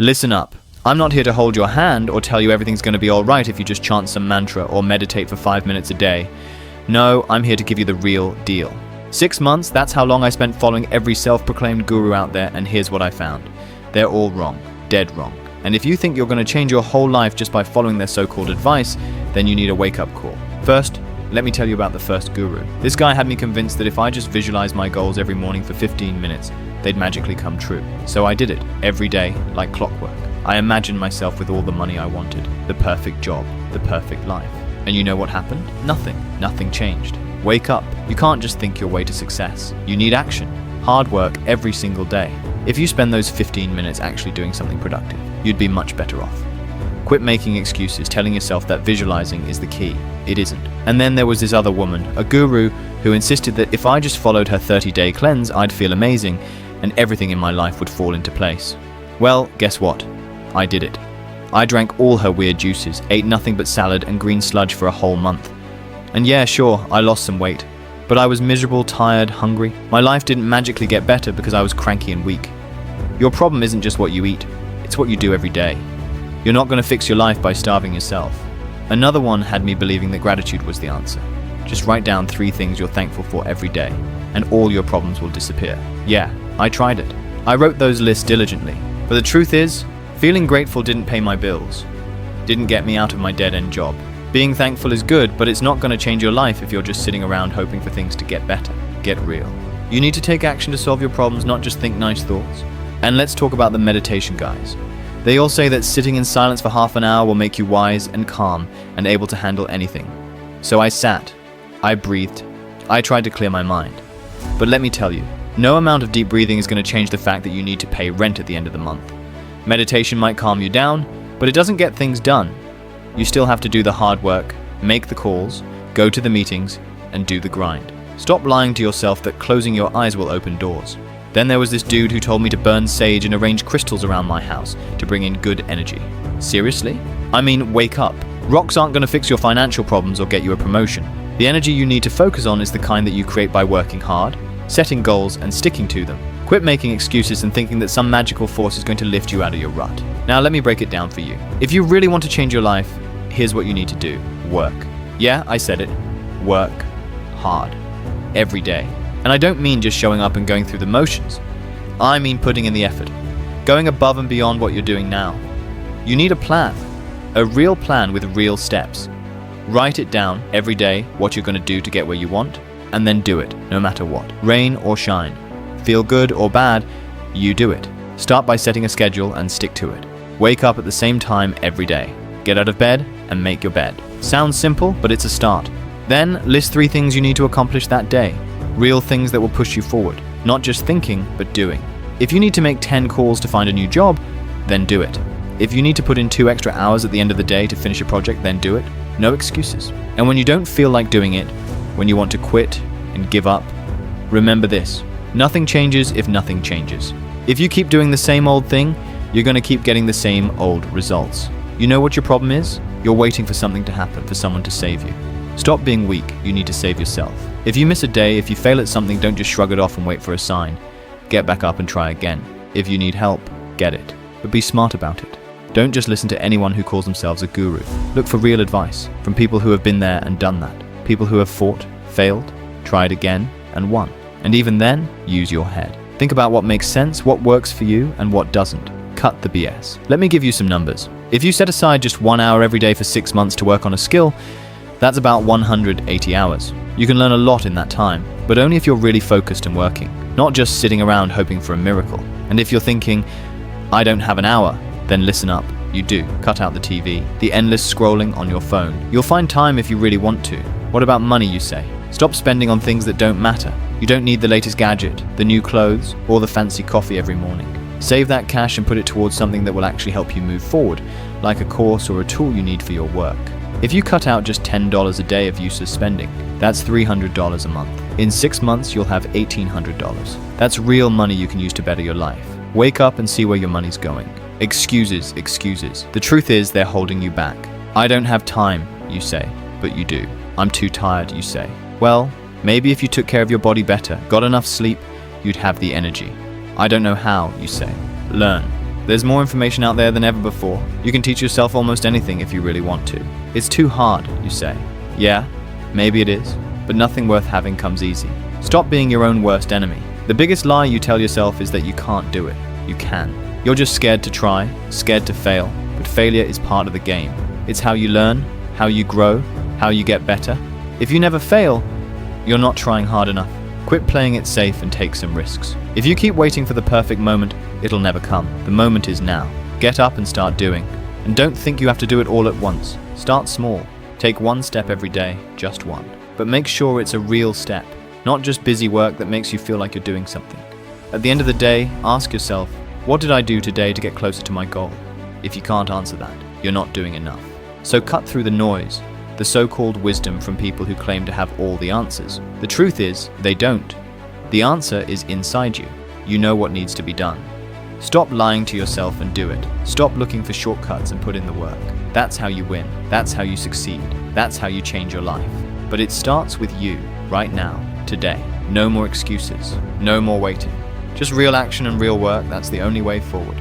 Listen up. I'm not here to hold your hand or tell you everything's going to be alright if you just chant some mantra or meditate for 5 minutes a day. No, I'm here to give you the real deal. 6 months, that's how long I spent following every self-proclaimed guru out there, and here's what I found. They're all wrong. Dead wrong. And if you think you're going to change your whole life just by following their so-called advice, then you need a wake-up call. First, let me tell you about the first guru. This guy had me convinced that if I just visualize my goals every morning for 15 minutes, they'd magically come true. So I did it, every day, like clockwork. I imagined myself with all the money I wanted, the perfect job, the perfect life. And you know what happened? Nothing. Nothing changed. Wake up. You can't just think your way to success. You need action. Hard work every single day. If you spend those 15 minutes actually doing something productive, you'd be much better off. Quit making excuses, telling yourself that visualizing is the key. It isn't. And then there was this other woman, a guru, who insisted that if I just followed her 30-day cleanse, I'd feel amazing, and everything in my life would fall into place. Well, guess what? I did it. I drank all her weird juices, ate nothing but salad and green sludge for a whole month. And yeah, sure, I lost some weight, but I was miserable, tired, hungry. My life didn't magically get better because I was cranky and weak. Your problem isn't just what you eat, it's what you do every day. You're not going to fix your life by starving yourself. Another one had me believing that gratitude was the answer. Just write down 3 things you're thankful for every day, and all your problems will disappear. Yeah, I tried it. I wrote those lists diligently. But the truth is, feeling grateful didn't pay my bills. Didn't get me out of my dead-end job. Being thankful is good, but it's not going to change your life if you're just sitting around hoping for things to get better. Get real. You need to take action to solve your problems, not just think nice thoughts. And let's talk about the meditation guys. They all say that sitting in silence for half an hour will make you wise and calm and able to handle anything. So I sat. I breathed. I tried to clear my mind. But let me tell you, no amount of deep breathing is going to change the fact that you need to pay rent at the end of the month. Meditation might calm you down, but it doesn't get things done. You still have to do the hard work, make the calls, go to the meetings, and do the grind. Stop lying to yourself that closing your eyes will open doors. Then there was this dude who told me to burn sage and arrange crystals around my house to bring in good energy. Seriously? I mean, wake up. Rocks aren't going to fix your financial problems or get you a promotion. The energy you need to focus on is the kind that you create by working hard, setting goals, and sticking to them. Quit making excuses and thinking that some magical force is going to lift you out of your rut. Now let me break it down for you. If you really want to change your life, here's what you need to do. Work. Yeah, I said it. Work hard. Every day. And I don't mean just showing up and going through the motions. I mean putting in the effort. Going above and beyond what you're doing now. You need a plan. A real plan with real steps. Write it down every day what you're going to do to get where you want, and then do it, no matter what. Rain or shine. Feel good or bad, you do it. Start by setting a schedule and stick to it. Wake up at the same time every day. Get out of bed and make your bed. Sounds simple, but it's a start. Then list 3 things you need to accomplish that day. Real things that will push you forward. Not just thinking, but doing. If you need to make 10 calls to find a new job, then do it. If you need to put in 2 extra hours at the end of the day to finish a project, then do it. No excuses. And when you don't feel like doing it, when you want to quit and give up, remember this. Nothing changes if nothing changes. If you keep doing the same old thing, you're going to keep getting the same old results. You know what your problem is? You're waiting for something to happen, for someone to save you. Stop being weak. You need to save yourself. If you miss a day, if you fail at something, don't just shrug it off and wait for a sign. Get back up and try again. If you need help, get it. But be smart about it. Don't just listen to anyone who calls themselves a guru. Look for real advice from people who have been there and done that. People who have fought, failed, tried again, and won. And even then, use your head. Think about what makes sense, what works for you, and what doesn't. Cut the BS. Let me give you some numbers. If you set aside just 1 hour every day for 6 months to work on a skill, that's about 180 hours. You can learn a lot in that time, but only if you're really focused and working, not just sitting around hoping for a miracle. And if you're thinking, I don't have an hour, then listen up. You do. Cut out the TV, the endless scrolling on your phone. You'll find time if you really want to. What about money, you say? Stop spending on things that don't matter. You don't need the latest gadget, the new clothes, or the fancy coffee every morning. Save that cash and put it towards something that will actually help you move forward, like a course or a tool you need for your work. If you cut out just $10 a day of useless spending, that's $300 a month. In 6 months, you'll have $1,800. That's real money you can use to better your life. Wake up and see where your money's going. Excuses, excuses. The truth is they're holding you back. I don't have time, you say, but you do. I'm too tired, you say. Well, maybe if you took care of your body better, got enough sleep, you'd have the energy. I don't know how, you say. Learn. There's more information out there than ever before. You can teach yourself almost anything if you really want to. It's too hard, you say. Yeah, maybe it is, but nothing worth having comes easy. Stop being your own worst enemy. The biggest lie you tell yourself is that you can't do it. You can. You're just scared to try, scared to fail, but failure is part of the game. It's how you learn, how you grow, how you get better. If you never fail, you're not trying hard enough. Quit playing it safe and take some risks. If you keep waiting for the perfect moment, it'll never come. The moment is now. Get up and start doing. And don't think you have to do it all at once. Start small. Take one step every day, just one. But make sure it's a real step, not just busy work that makes you feel like you're doing something. At the end of the day, ask yourself, what did I do today to get closer to my goal? If you can't answer that, you're not doing enough. So cut through the noise, the so-called wisdom from people who claim to have all the answers. The truth is, they don't. The answer is inside you. You know what needs to be done. Stop lying to yourself and do it. Stop looking for shortcuts and put in the work. That's how you win. That's how you succeed. That's how you change your life. But it starts with you, right now, today. No more excuses. No more waiting. Just real action and real work, that's the only way forward.